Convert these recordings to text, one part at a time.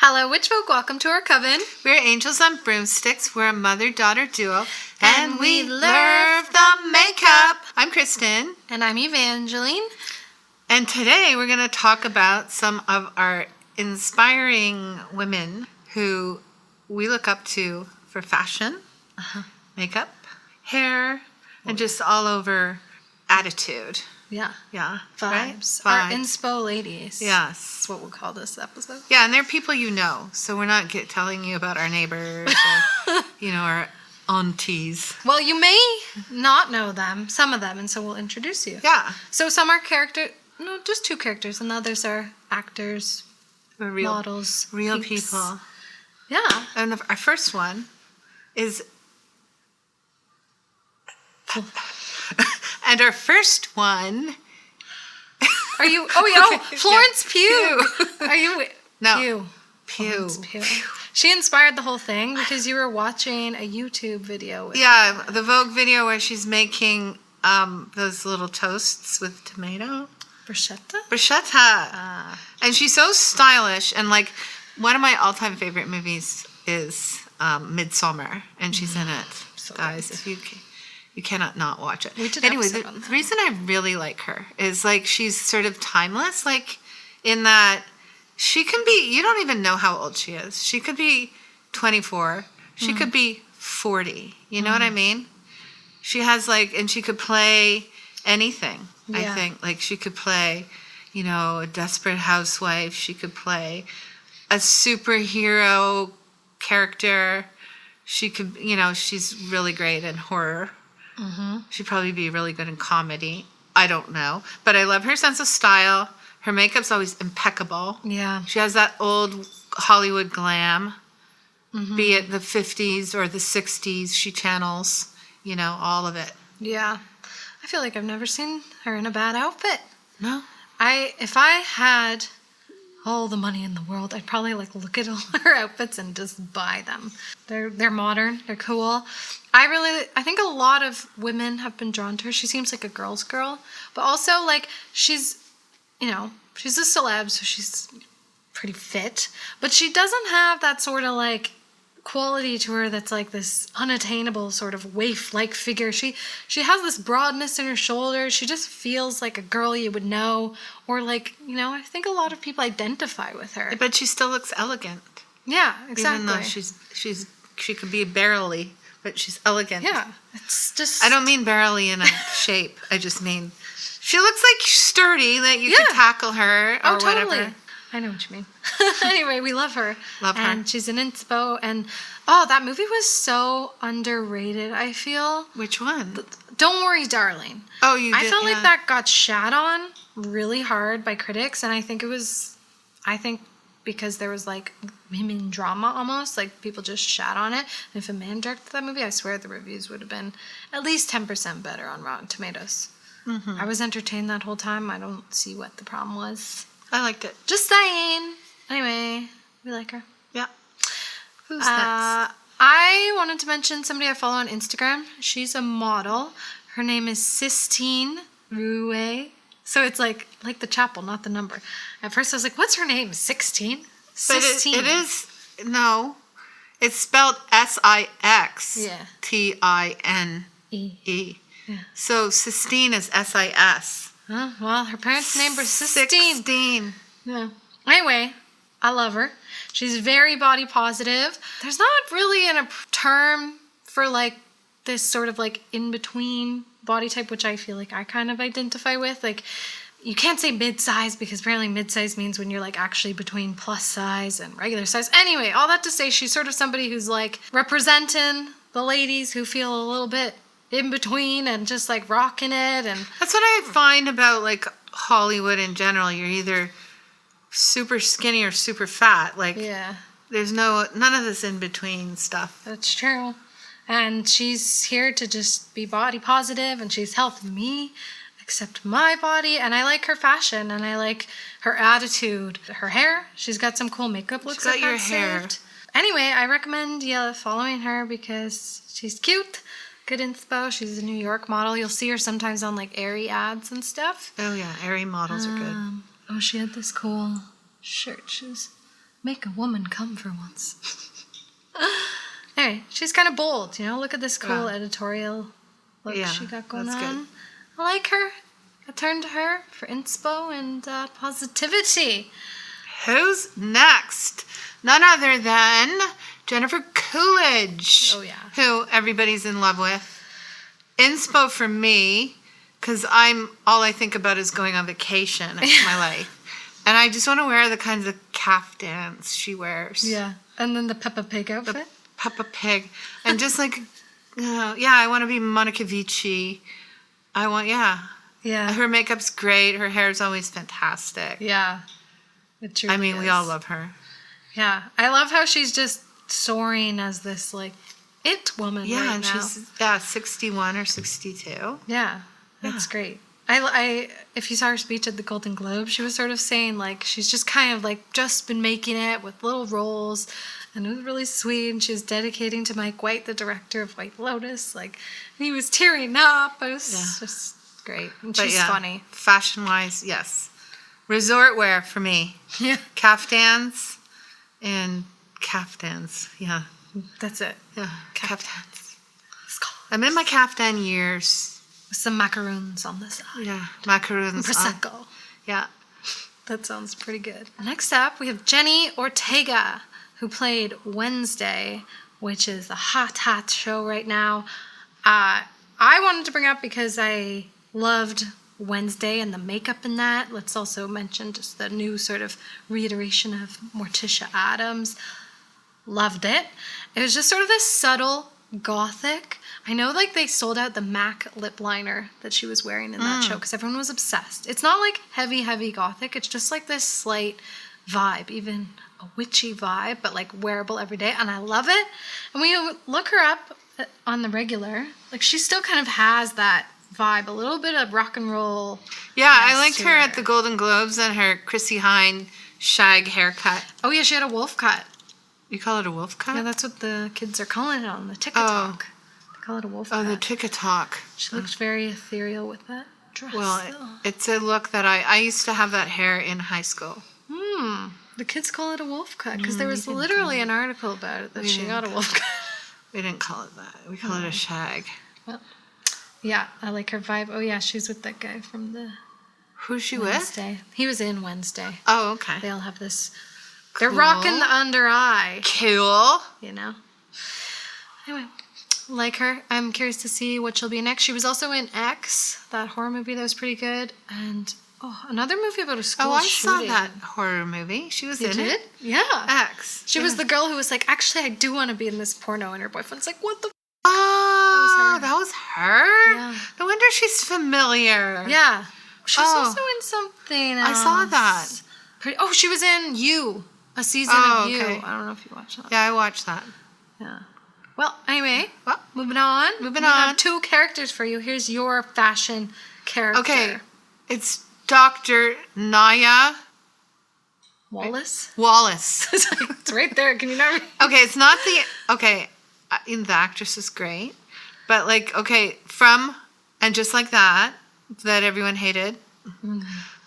Hello, witch folk. Welcome to our coven. We're angels on broomsticks. We're a mother-daughter duo. And we love the makeup. I'm Kristen. And I'm Evangeline. And today we're going to talk about some of our inspiring women who we look up to for fashion, makeup, hair, and just all over attitude. Yeah. Yeah. Vibes. Right? Our Inspo ladies. Yes. That's what we'll call this episode. Yeah, and they're people you know, so we're not telling you about our neighbors or, our aunties. Well, you may not know them, some of them, and so we'll introduce you. Yeah. So some are just two characters, and others are actors, models. Real peeps. people. Yeah. And our first one is... And our first one... Are you... Oh, Florence Pugh. Are you... No. Pugh. She inspired the whole thing because you were watching a YouTube video. The Vogue video where she's making those little toasts with tomato. Bruschetta. And she's so stylish. And, one of my all-time favorite movies is Midsommar. And she's in it. So guys, great. If you cannot not watch it. We did anyway, the reason I really like her is she's sort of timeless, in that she can be, you don't even know how old she is. She could be 24. She could be 40. You know what I mean? She has and she could play anything. Yeah. I think she could play, a desperate housewife. She could play a superhero character. She could, she's really great in horror. Mm-hmm. She'd probably be really good in comedy. I don't know. But I love her sense of style. Her makeup's always impeccable. Yeah. She has that old Hollywood glam. Mm-hmm. Be it the 50s or the 60s. She channels, all of it. Yeah. I feel like I've never seen her in a bad outfit. No? If I had all the money in the world, I'd probably look at all her outfits and just buy them. They're modern, they're cool. I think a lot of women have been drawn to her. She seems like a girl's girl, but also she's she's a celeb, so she's pretty fit, but she doesn't have that sort of quality to her that's this unattainable sort of waif-like figure. She has this broadness in her shoulders. She just feels like a girl you would know, or I think a lot of people identify with her. But she still looks elegant. Yeah, exactly. Even though she could be barely, but she's elegant. Yeah, it's just... I don't mean barely in a shape. I just mean she looks sturdy, that you could tackle her or totally. whatever. I know what you mean. Anyway, we love her. Love her. And she's an inspo. And, that movie was so underrated, I feel. Which one? Don't Worry, Darling. Oh, you did? I felt like that got shat on really hard by critics. And I think because there was women drama almost, people just shat on it. And if a man directed that movie, I swear the reviews would have been at least 10% better on Rotten Tomatoes. Mm-hmm. I was entertained that whole time. I don't see what the problem was. I liked it. Just saying. Anyway, we like her. Yeah. Who's next? I wanted to mention somebody I follow on Instagram. She's a model. Her name is Sistine Ruiz. So it's like the chapel, not the number. At first I was like, what's her name? 16? Sistine. But it is, no. It's spelled S-I-X-T-I-N-E. Yeah. So Sistine is S-I-S. Well, her parents' name was Sistine. 16. Yeah. Anyway, I love her. She's very body positive. There's not really a term for this sort of in-between body type, which I feel I kind of identify with. You can't say mid-size because apparently mid-size means when you're actually between plus size and regular size. Anyway, all that to say, she's sort of somebody who's representing the ladies who feel a little bit in between and just rocking it. And that's what I find about Hollywood in general. You're either super skinny or super fat. Yeah. There's none of this in between stuff. That's true. And she's here to just be body positive, and she's helped me accept my body, and I like her fashion, and I like her attitude. Her hair, she's got some cool makeup looks. She's got your hair. Saved. Anyway, I recommend following her because she's cute. Good inspo. She's a New York model. You'll see her sometimes on Aerie ads and stuff. Oh yeah, Aerie models are good. Oh, she had this cool shirt. She's make a woman come for once. Anyway, she's kind of bold, you know. Look at this cool editorial look she got going on. Good. I like her. I turned to her for inspo and positivity. Who's next? None other than Jennifer Coolidge. Oh, yeah. Who everybody's in love with. Inspo for me, because all I think about is going on vacation in my life. And I just want to wear the kinds of caftans she wears. Yeah. And then the Peppa Pig outfit. The Peppa Pig. And just like, I want to be Monica Vici. Yeah. Her makeup's great. Her hair's always fantastic. Yeah. It truly is. We all love her. Yeah. I love how she's just soaring as this, like, it woman right now. And she's 61 or 62. Yeah. That's great. I if you saw her speech at the Golden Globe, she was sort of saying, like, she's just kind of, like, just been making it with little roles, and it was really sweet, and she was dedicating to Mike White, the director of White Lotus, like, he was tearing up. It was just great. And she's funny. Fashion-wise, yes. Resort wear for me. Yeah. Caftans. Yeah. That's it. Yeah. Caftans. I'm in my caftan years. Some macaroons on the side. Yeah, macaroons. Prosecco. Yeah. That sounds pretty good. Next up, we have Jenny Ortega, who played Wednesday, which is a hot show right now. I wanted to bring up because I loved Wednesday and the makeup in that. Let's also mention just the new sort of reiteration of Morticia Addams. Loved it. It was just sort of this subtle gothic. I know, like, they sold out the MAC lip liner that she was wearing in that show because everyone was obsessed. It's not like heavy gothic. It's just like this slight vibe, even a witchy vibe, but like wearable every day. And I love it. And when you look her up on the regular, like, she still kind of has that vibe, a little bit of rock and roll. Yeah, I liked her at the Golden Globes and her Chrissy Hine shag haircut. Oh, yeah, she had a wolf cut. You call it a wolf cut? Yeah, that's what the kids are calling it on the TikTok. They call it a wolf cut. Oh, the TikTok. She looked very ethereal with that dress. Well, it's a look that I used to have that hair in high school. The kids call it a wolf cut because there was literally an article about it that she got a wolf cut. We didn't call it that. We call it a shag. Well, yeah, I like her vibe. Oh, yeah, she's with that guy from the Who's she Wednesday. with? He was in Wednesday. Oh, okay. They all have this. They're rocking the under eye. Cool. You know? Anyway, like her. I'm curious to see what she'll be next. She was also in X, that horror movie that was pretty good. And, another movie about a school shooting. Saw that horror movie. She was in it. Yeah. X. She was the girl who was like, actually, I do want to be in this porno. And her boyfriend's like, what the Oh, that was her? Yeah. No wonder she's familiar. Yeah. She's also in something else. I saw that. She was in You. A season of You. I don't know if you watched that. Yeah, I watched that. Yeah. Well, anyway, moving on. We have 2 characters for you. Here's your fashion character. Okay. It's Dr. Naya Wallace. It's right there. Can you not read? Okay, it's not the... Okay, the actress is great. But, like, okay, from... And just like that everyone hated.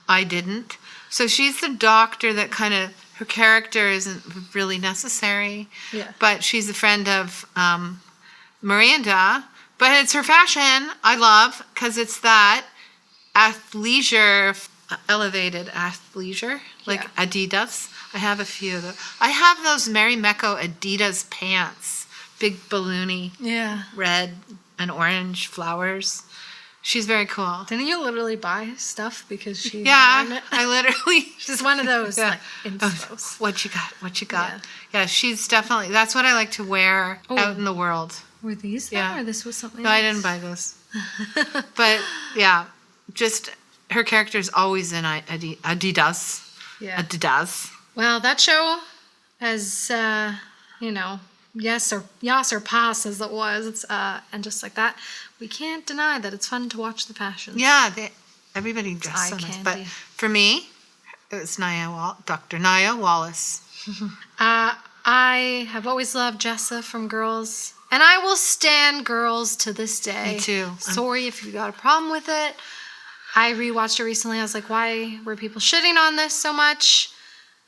I didn't. So she's the doctor that kind of... Her character isn't really necessary. Yeah. But she's a friend of Miranda. But it's her fashion I love because it's that athleisure, elevated athleisure, like Adidas. I have a few of those. I have those Mary Mecco Adidas pants. Big balloony. Yeah. Red and orange flowers. She's very cool. Didn't you literally buy stuff because she's wearing it? I literally... She's one of those, like, Inspos. What you got? Yeah, she's definitely... That's what I like to wear out in the world. Were these there, or this was something else? No, I didn't buy those. But, yeah, just... Her character's always in Adidas. Yeah. Adidas. Well, that show, as, yes or pass as it was, and just like that, we can't deny that it's fun to watch the fashions. Yeah, everybody dresses so nice. But for me, it was Dr. Naya Wallace. I have always loved Jessa from Girls, and I will stand Girls to this day. Me too. Sorry if you got a problem with it. I rewatched it recently. I was like, why were people shitting on this so much?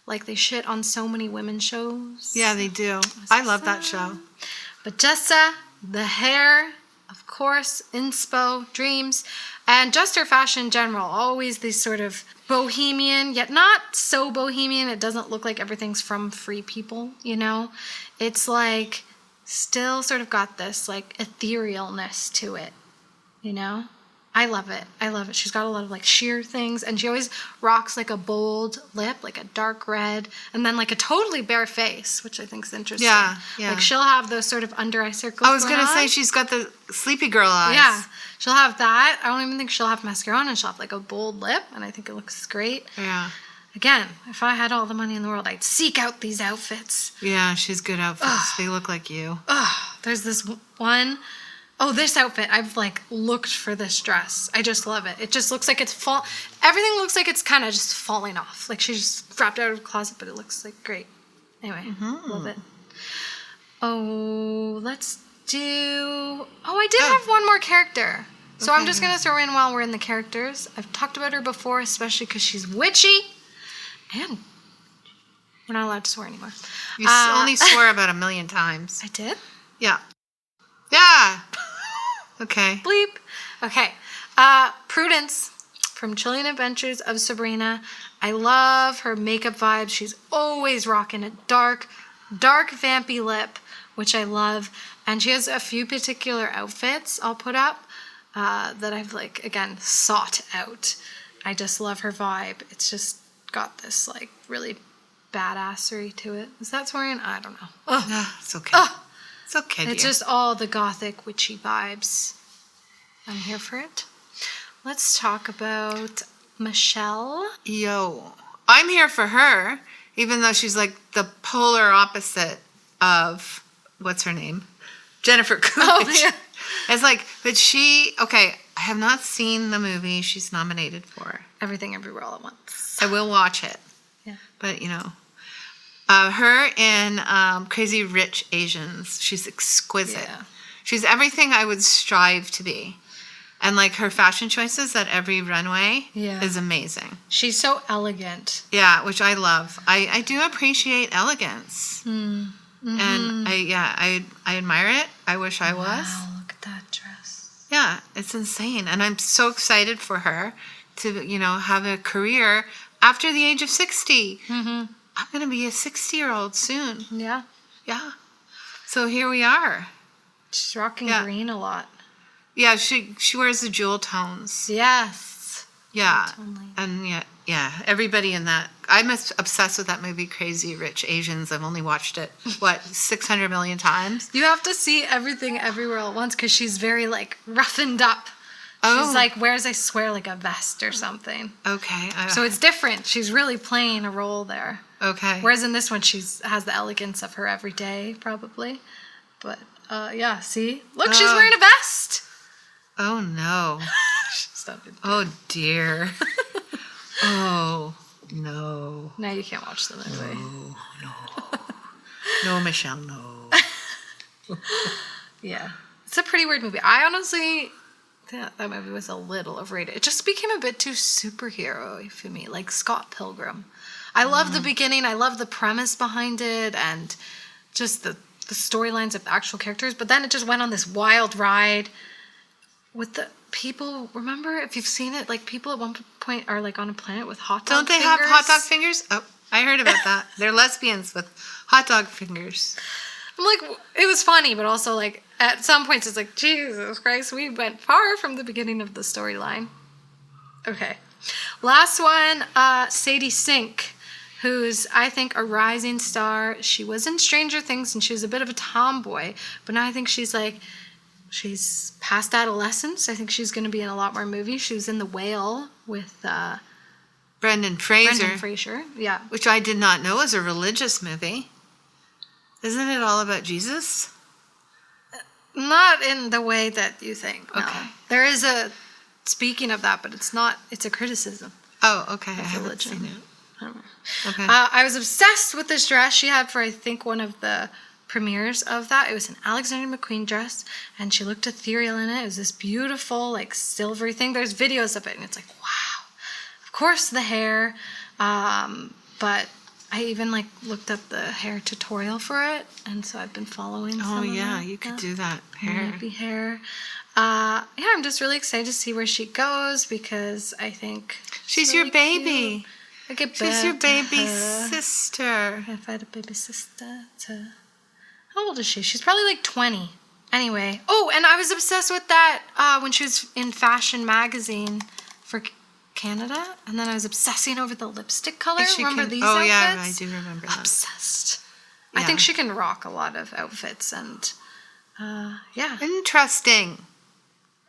Like they shit on so many women's shows. Yeah, they do. I love that show. But Jessa, the hair, of course, Inspo, dreams, and just her fashion in general. Always these sort of bohemian, yet not so bohemian. It doesn't look like everything's from Free People, you know? It's like still sort of got this like etherealness to it, you know? I love it. I love it. She's got a lot of like sheer things, and she always rocks like a bold lip, like a dark red, and then like a totally bare face, which I think is interesting. Yeah. Like she'll have those sort of under eye circles. I was going to say she's got the sleepy girl eyes. Yeah. She'll have that. I don't even think she'll have mascara on, and she'll have like a bold lip, and I think it looks great. Yeah. Again, if I had all the money in the world, I'd seek out these outfits. Yeah, she's good outfits. They look like you. There's this one. Oh, this outfit. I've like looked for this dress. I just love it. It just looks like it's everything looks like it's kind of just falling off. Like she just dropped out of the closet, but it looks like great. Anyway, love it. Oh, let's do... Oh, I did have one more character. So I'm just going to throw in while we're in the characters. I've talked about her before, especially because she's witchy. And we're not allowed to swear anymore. You only swore about 1,000,000 times. I did? Yeah. Yeah. Okay. Bleep. Okay. Prudence from Chilling Adventures of Sabrina. I love her makeup vibes. She's always rocking a dark vampy lip, which I love. And she has a few particular outfits I'll put up that I've like, again, sought out. I just love her vibe. It's just got this like really badassery to it. Is that swearing? I don't know. Yeah, it's okay. It's okay, dear. It's just all the gothic witchy vibes. I'm here for it. Let's talk about Michelle. Yo. I'm here for her, even though she's like the polar opposite of, what's her name? Jennifer Coolidge. Oh, yeah. It's like, but I have not seen the movie she's nominated for. Everything Everywhere All at Once. I will watch it. Yeah. But, her in Crazy Rich Asians, she's exquisite. Yeah. She's everything I would strive to be. And, like, her fashion choices at every runway is amazing. She's so elegant. Yeah, which I love. I do appreciate elegance. Mm-hmm. And, I admire it. I wish I was. Wow, look at that dress. Yeah, it's insane. And I'm so excited for her to, have a career after the age of 60. Mm-hmm. I'm going to be a 60-year-old soon. Yeah. Yeah. So here we are. She's rocking green a lot. Yeah, she wears the jewel tones. Yes. Yeah. Totally. And everybody in that. I'm obsessed with that movie, Crazy Rich Asians. I've only watched it, 600 million times? You have to see Everything Everywhere All at Once because she's very, like, roughened up. Oh. She's like, wears, I swear, like a vest or something. Okay. So it's different. She's really playing a role there. Okay. Whereas in this one, has the elegance of her everyday, probably. But, see? Look, she's wearing a vest. Oh, no. Started. Oh, dear. Oh, no. Now you can't watch the movie. No. No, Michelle, no. Yeah. It's a pretty weird movie. I honestly... that movie was a little overrated. It just became a bit too superhero-y for me, like Scott Pilgrim. I love the beginning. I love the premise behind it and just the storylines of the actual characters. But then it just went on this wild ride with the people. Remember, if you've seen it, like people at one point are like on a planet with hot dog fingers. Don't they have hot dog fingers? Oh, I heard about that. They're lesbians with hot dog fingers. I'm like, it was funny, but also like at some points it's like, Jesus Christ, we went far from the beginning of the storyline. Okay. Last one, Sadie Sink, who's, I think, a rising star. She was in Stranger Things and she was a bit of a tomboy, but now I think she's past adolescence. I think she's going to be in a lot more movies. She was in The Whale with Brendan Fraser. Yeah. Which I did not know was a religious movie. Isn't it all about Jesus? Not in the way that you think. No. Okay. There is speaking of that, but it's a criticism. Oh, okay. I of haven't religion. seen it. I don't know. Okay. I was obsessed with this dress she had for, I think, one of the premieres of that. It was an Alexander McQueen dress, and she looked ethereal in it. It was this beautiful, like, silvery thing. There's videos of it, and it's like, wow. Of course, the hair, but I even like looked up the hair tutorial for it, and so I've been following. Oh some yeah, of you could do that hair. Maybe hair. Yeah, I'm just really excited to see where she goes because I think She's really your baby. cute. I get She's your baby her. sister. If I had a baby sister, how old is she? She's probably like 20. Anyway. Oh, and I was obsessed with that when she was in Fashion Magazine for Canada, and then I was obsessing over the lipstick color. Remember these outfits? Oh yeah, I do remember that. Obsessed. Yeah. I think she can rock a lot of outfits, and yeah. Interesting.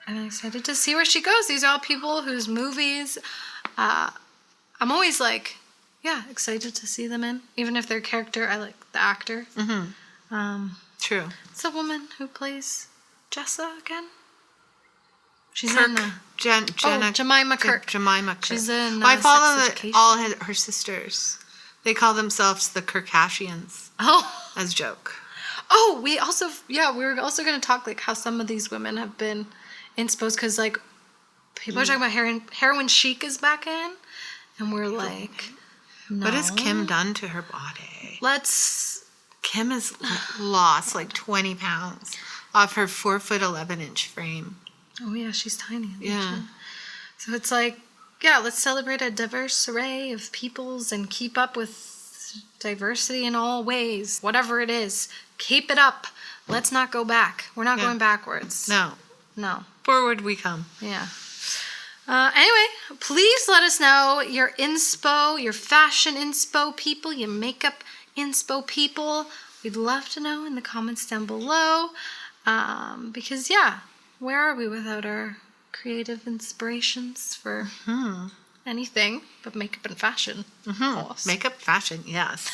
I'm excited to see where she goes. These are all people whose movies I'm always like, yeah, excited to see them in. Even if their character, I like the actor. Mm-hmm. True. It's a woman who plays Jessa again. She's Kirk. in Jemima Kirk. Jemima Kirk. She's in I follow Sex Education. all her sisters. They call themselves the Kirkashians. Oh. As a joke. Oh, we were also going to talk like how some of these women have been insposed because like people are talking about heroin chic is back in, and we're like, no. What has Kim done to her body? Kim has lost like 20 pounds off her 4'11" frame. Oh yeah, she's tiny. Yeah. So it's like, yeah, let's celebrate a diverse array of peoples and keep up with diversity in all ways. Whatever it is, keep it up. Let's not go back. We're not going backwards. No. Forward we come. Yeah. Anyway, please let us know your inspo, your fashion inspo people, your makeup inspo people. We'd love to know in the comments down below. Because, yeah, where are we without our creative inspirations for anything but makeup and fashion? Of course. Makeup, fashion, yes.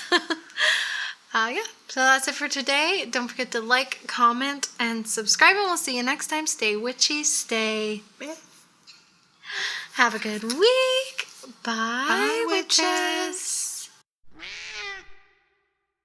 Yeah, so that's it for today. Don't forget to like, comment, and subscribe, and we'll see you next time. Stay witchy, stay... Have a good week. Bye, Bye, witches. witches.